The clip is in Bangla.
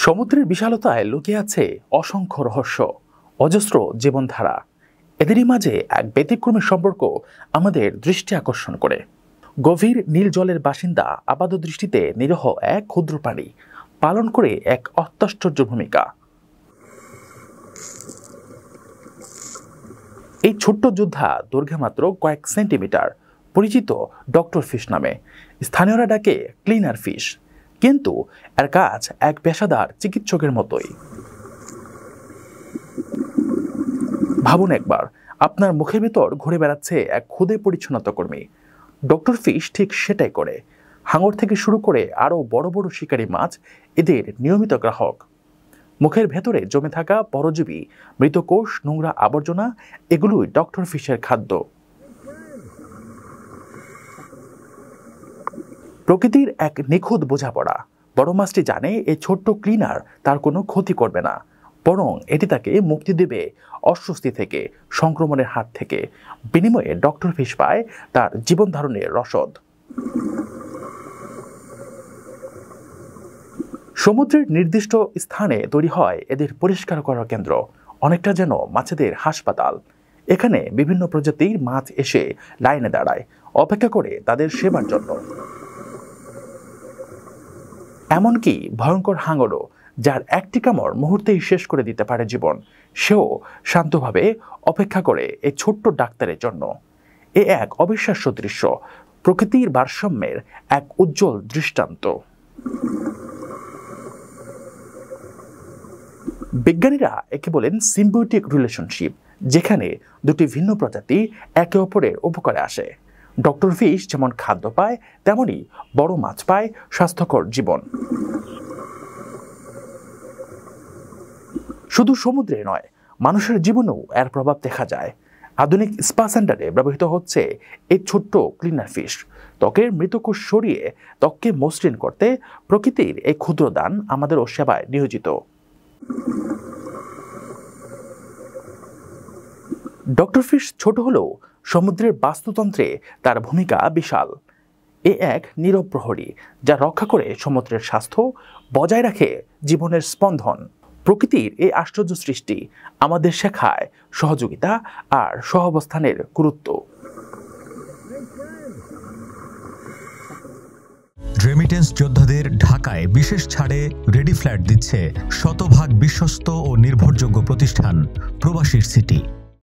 সমুদ্রের বিশালতায় লুকিয়ে আছে অসংখ্য রহস্য, অজস্র জীবনধারা। এদেরই মাঝে এক ব্যতিক্রমী সম্পর্ক আমাদের দৃষ্টি আকর্ষণ করে। গভীর নীল জলের বাসিন্দা আপাতদৃষ্টিতে নিরীহ এক ক্ষুদ্র প্রাণী পালন করে এক অত্যাশ্চর্য ভূমিকা। এই ছোট্ট যোদ্ধা দৈর্ঘ্যে মাত্র কয়েক সেন্টিমিটার, পরিচিত ডক্টর ফিশ নামে। স্থানীয়রা ডাকে ক্লিনার ফিশ, কিন্তু এর কাজ এক পেশাদার চিকিৎসকের মতোই। ভাবুন একবার, আপনার মুখের ভেতর ঘুরে বেড়াচ্ছে এক ক্ষুদে পরিচ্ছন্নতা কর্মী। ডক্টর ফিশ ঠিক সেটাই করে। হাঙর থেকে শুরু করে আরও বড় বড় শিকারী মাছ এদের নিয়মিত গ্রাহক। মুখের ভেতরে জমে থাকা পরজীবী, মৃত কোষ, নোংরা আবর্জনা, এগুলোই ডক্টর ফিশের খাদ্য। প্রকৃতির এক নিখুঁত বোঝাপড়া। বড় মাছটি জানে এই ছোট্ট ক্লিনার তার কোনো ক্ষতি করবে না, বরং এটি তাকে মুক্তি দেবে অস্বস্তি থেকে, সংক্রমণের হাত থেকে। বিনিময়ে ডক্টর ফিশ পায় তার জীবন ধারণের রসদ। সমুদ্রের নির্দিষ্ট স্থানে তৈরি হয় এদের পরিষ্কার করার কেন্দ্র, অনেকটা যেন মাছেদের হাসপাতাল। এখানে বিভিন্ন প্রজাতির মাছ এসে লাইনে দাঁড়ায়, অপেক্ষা করে তাদের সেবার জন্য। এমনকি ভয়ঙ্কর হাঙরও, যার একটি কামড় মুহূর্তেই শেষ করে দিতে পারে জীবন, সেও শান্তভাবে অপেক্ষা করে এই ছোট্ট ডাক্তারের জন্য। এ এক অবিশ্বাস্য দৃশ্য, প্রকৃতির ভারসাম্যের এক উজ্জ্বল দৃষ্টান্ত। বিজ্ঞানীরা একে বলেন সিম্বিওটিক রিলেশনশিপ, যেখানে দুটি ভিন্ন প্রজাতি একে অপরের উপকারে আসে। ডক্টর ফিশ যেমন খাদ্য পায়, তেমনি বড় মাছ পায় স্বাস্থ্যকর জীবন। শুধু সমুদ্রে নয়, মানুষের জীবনেও এর প্রভাব দেখা যায়। আধুনিক স্পা সেন্টারে ব্যবহৃত হচ্ছে এই ছোট্ট ক্লিনার ফিশ। ত্বকের মৃতকোষ সরিয়ে ত্বককে মসৃণ করতে প্রকৃতির এই ক্ষুদ্র দান আমাদেরও সেবায় নিয়োজিত। ডক্টর ফিশ ছোট হলেও সমুদ্রের বাস্তুতন্ত্রে তার ভূমিকা বিশাল। এ এক নীরব প্রহরী, যা রক্ষা করে সমুদ্রের স্বাস্থ্য, বজায় রাখে জীবনের স্পন্দন। প্রকৃতির এই আশ্চর্য সৃষ্টি আমাদের শেখায় সহযোগিতা আর সহাবস্থানের গুরুত্ব। রেমিটেন্স যোদ্ধাদের ঢাকায় বিশেষ ছাড়ে রেডি ফ্ল্যাট দিচ্ছে শতভাগ বিশ্বস্ত ও নির্ভরযোগ্য প্রতিষ্ঠান প্রবাসীর সিটি।